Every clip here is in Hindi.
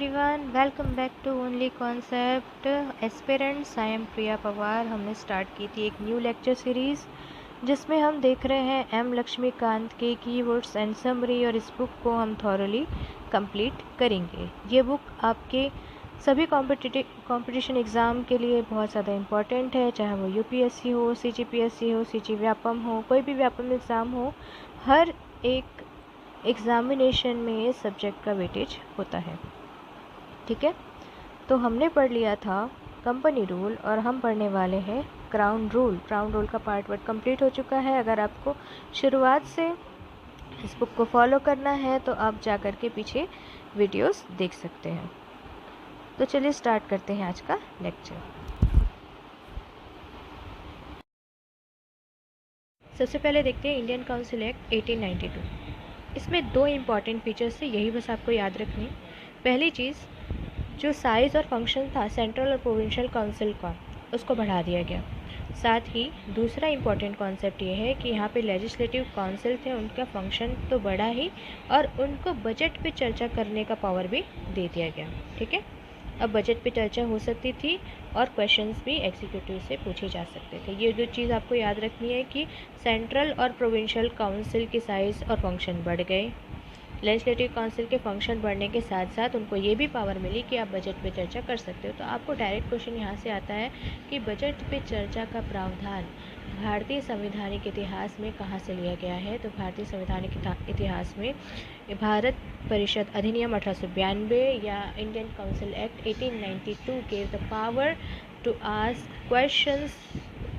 Everyone, welcome back to only concept aspirants. I am Priya Pawar. हमने स्टार्ट की थी एक न्यू लेक्चर सीरीज़ जिसमें हम देख रहे हैं एम लक्ष्मीकांत के कीवर्ड्स एंड समरी, और इस बुक को हम थॉरली कंप्लीट करेंगे। ये बुक आपके सभी कंपटीशन एग्ज़ाम के लिए बहुत ज़्यादा इम्पॉर्टेंट है, चाहे वो यूपीएससी हो, सीजीपीएससी हो, सीजी व्यापम हो, कोई भी व्यापम एग्ज़ाम हो। हर एक एग्ज़ामिनेशन में इस सब्जेक्ट का वेटेज होता है। ठीक है, तो हमने पढ़ लिया था कंपनी रूल और हम पढ़ने वाले हैं क्राउन रूल। क्राउन रूल का पार्ट 1 कंप्लीट हो चुका है। अगर आपको शुरुआत से इस बुक को फॉलो करना है तो आप जा कर के पीछे वीडियोस देख सकते हैं। तो चलिए स्टार्ट करते हैं आज का लेक्चर। सबसे पहले देखते हैं इंडियन काउंसिल एक्ट 1892। इसमें दो इम्पॉर्टेंट फीचर्स थे, यही बस आपको याद रखनी। पहली चीज़, जो साइज़ और फंक्शन था सेंट्रल और प्रोविंशियल काउंसिल का, उसको बढ़ा दिया गया। साथ ही दूसरा इम्पॉर्टेंट कॉन्सेप्ट ये है कि यहाँ पे लेजिस्लेटिव काउंसिल थे, उनका फंक्शन तो बढ़ा ही, और उनको बजट पे चर्चा करने का पावर भी दे दिया गया। ठीक है, अब बजट पे चर्चा हो सकती थी और क्वेश्चंस भी एग्जीक्यूटिव से पूछे जा सकते थे। ये दो चीज़ आपको याद रखनी है कि सेंट्रल और प्रोविंशियल काउंसिल की साइज़ और फंक्शन बढ़ गए। लेजिस्लेटिव काउंसिल के फंक्शन बढ़ने के साथ साथ उनको ये भी पावर मिली कि आप बजट पे चर्चा कर सकते हो। तो आपको डायरेक्ट क्वेश्चन यहाँ से आता है कि बजट पे चर्चा का प्रावधान भारतीय संवैधानिक इतिहास में कहाँ से लिया गया है। तो भारतीय संवैधानिक इतिहास में भारत परिषद अधिनियम 1892 या Indian council act 1892 gave the power to ask questions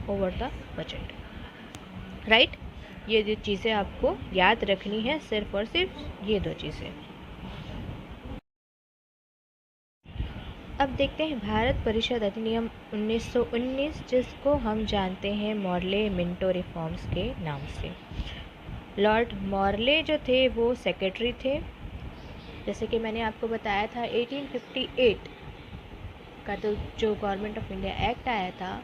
over the budget, right. ये जो चीज़ें आपको याद रखनी है, सिर्फ और सिर्फ ये दो चीज़ें। अब देखते हैं भारत परिषद अधिनियम 1919, जिसको हम जानते हैं मॉर्ले मिंटो रिफॉर्म्स के नाम से। लॉर्ड मॉर्ले जो थे वो सेक्रेटरी थे। जैसे कि मैंने आपको बताया था 1858 का तो जो गवर्नमेंट ऑफ इंडिया एक्ट आया था,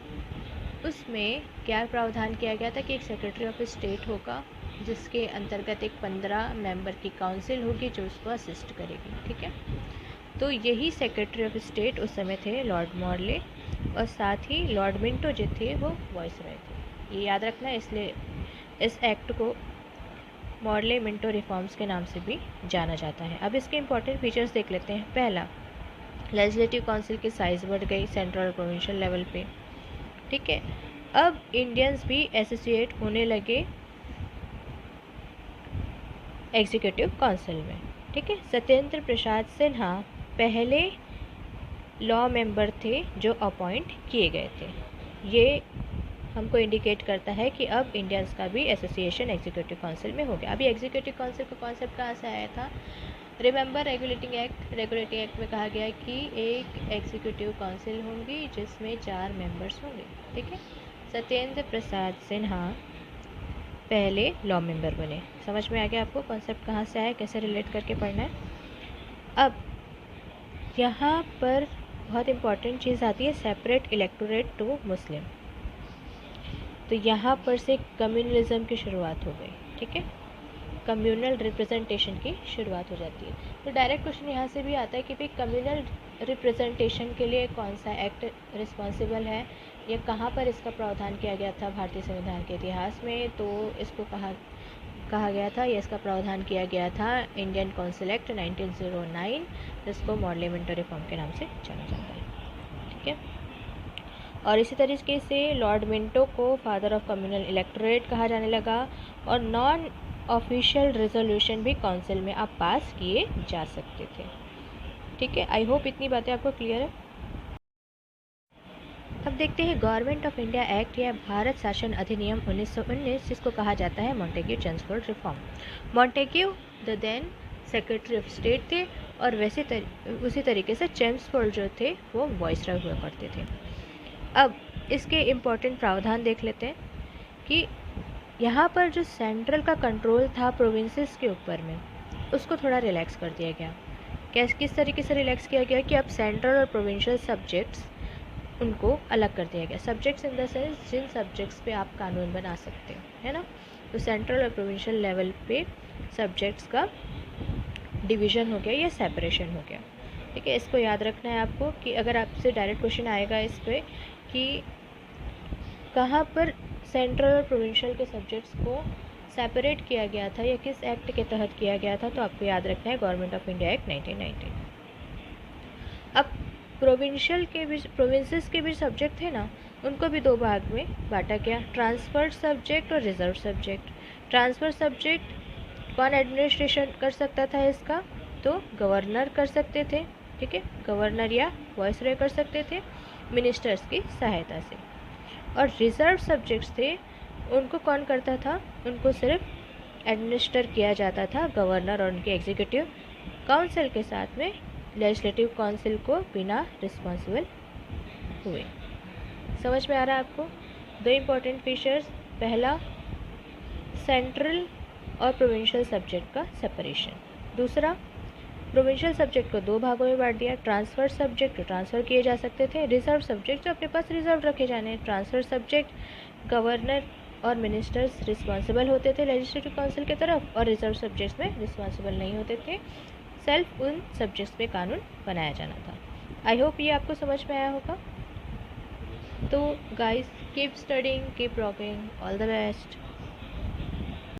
उसमें क्या प्रावधान किया गया था कि एक सेक्रेटरी ऑफ स्टेट होगा, जिसके अंतर्गत एक 15 मेंबर की काउंसिल होगी जो उसको असिस्ट करेगी। ठीक है, तो यही सेक्रेटरी ऑफ स्टेट उस समय थे लॉर्ड मॉर्ले, और साथ ही लॉर्ड मिंटो जो थे वो वाइसरॉय थे। ये याद रखना है, इसलिए इस एक्ट को मॉर्ले मिंटो रिफॉर्म्स के नाम से भी जाना जाता है। अब इसके इंपॉर्टेंट फीचर्स देख लेते हैं। पहला, लेजिस्लेटिव काउंसिल की साइज़ बढ़ गई सेंट्रल और प्रोविंशियल लेवल पे। ठीक है, अब इंडियंस भी एसोसिएट होने लगे एग्जीक्यूटिव काउंसिल में। ठीक है, सत्येंद्र प्रसाद सिन्हा पहले लॉ मेंबर थे जो अपॉइंट किए गए थे। ये हमको इंडिकेट करता है कि अब इंडियंस का भी एसोसिएशन एग्जीक्यूटिव काउंसिल में हो गया। अभी एग्जीक्यूटिव काउंसिल का कॉन्सेप्ट कहाँ से आया था? रिमेंबर रेगुलेटिंग एक्ट में कहा गया कि एक एग्जीक्यूटिव काउंसिल होंगी जिसमें 4 मेंबर्स होंगे। ठीक है, सत्येंद्र प्रसाद सिन्हा पहले लॉ मेंबर बने। समझ में आ गया आपको कॉन्सेप्ट कहाँ से आया, कैसे रिलेट करके पढ़ना है। अब यहाँ पर बहुत इम्पॉर्टेंट चीज़ आती है, सेपरेट इलेक्टोरेट टू मुस्लिम। तो यहाँ पर से कम्युनलिज्म की शुरुआत हो गई। ठीक है, कम्युनल रिप्रेजेंटेशन की शुरुआत हो जाती है। तो डायरेक्ट क्वेश्चन यहाँ से भी आता है कि भाई कम्युनल रिप्रेजेंटेशन के लिए कौन सा एक्ट रिस्पॉन्सिबल है, या कहाँ पर इसका प्रावधान किया गया था भारतीय संविधान के इतिहास में। तो इसको कहा गया था, या इसका प्रावधान किया गया था इंडियन काउंसिल एक्ट 1909, जिसको मॉर्ले मिंटो रिफॉर्म के नाम से जाना जाता है। ठीक है, और इसी तरीके से लॉर्ड मिंटो को फादर ऑफ कम्युनल इलेक्टोरेट कहा जाने लगा, और नॉन ऑफिशियल रेजोल्यूशन भी काउंसिल में आप पास किए जा सकते थे। ठीक है, आई होप इतनी बातें आपको क्लियर है। अब देखते हैं गवर्नमेंट ऑफ इंडिया एक्ट या भारत शासन अधिनियम 1919, जिसको कहा जाता है Montague Chelmsford reform. Montague the then secretary of state थे, और उसी तरीके से चेम्सफोर्ड जो थे वो वाइसरॉय हुआ करते थे। अब इसके इम्पोर्टेंट प्रावधान देख लेते हैं कि यहाँ पर जो सेंट्रल का कंट्रोल था प्रोविंसेस के ऊपर में, उसको थोड़ा रिलैक्स कर दिया गया। किस तरीके से रिलैक्स किया गया कि अब सेंट्रल और प्रोविंशियल सब्जेक्ट्स उनको अलग कर दिया गया। सब्जेक्ट्स इन द सेंस जिन सब्जेक्ट्स पे आप कानून बना सकते हो, है ना। तो सेंट्रल और प्रोविंशियल लेवल पे सब्जेक्ट्स का डिवीज़न हो गया या सेपरेशन हो गया। ठीक है, इसको याद रखना है आपको कि अगर आपसे डायरेक्ट क्वेश्चन आएगा इस पर कि कहाँ पर सेंट्रल और प्रोविंशियल के सब्जेक्ट्स को सेपरेट किया गया था या किस एक्ट के तहत किया गया था, तो आपको याद रखना है गवर्नमेंट ऑफ इंडिया एक्ट 1990। अब प्रोविंसेस के भी सब्जेक्ट थे ना, उनको भी दो भाग में बांटा गया, ट्रांसफर्ड सब्जेक्ट और रिजर्व सब्जेक्ट। ट्रांसफर सब्जेक्ट कौन एडमिनिस्ट्रेशन कर सकता था इसका, तो गवर्नर कर सकते थे, ठीक है, गवर्नर या वाइसरॉय कर सकते थे मिनिस्टर्स की सहायता से। और रिजर्व सब्जेक्ट्स थे, उनको कौन करता था, उनको सिर्फ एडमिनिस्टर किया जाता था गवर्नर और उनके एग्जीक्यूटिव काउंसिल के साथ में, लेजिस्लेटिव काउंसिल को बिना रिस्पॉन्सिबल हुए। समझ में आ रहा है आपको? दो इम्पॉर्टेंट फीचर्स, पहला सेंट्रल और प्रोविंशियल सब्जेक्ट का सेपरेशन, दूसरा प्रोविंशियल सब्जेक्ट को दो भागों में बांट दिया, ट्रांसफर सब्जेक्ट जो ट्रांसफ़र किए जा सकते थे, रिजर्व सब्जेक्ट जो अपने पास रिजर्व रखे जाने। ट्रांसफर सब्जेक्ट गवर्नर और मिनिस्टर्स रिस्पॉन्सिबल होते थे लेजिस्लेटिव काउंसिल की तरफ, और रिजर्व सब्जेक्ट्स में रिस्पॉन्सिबल नहीं होते थे, सेल्फ उन सब्जेक्ट्स पे कानून बनाया जाना था। आई होप ये आपको समझ में आया होगा। तो guys keep studying, keep rocking, all the best.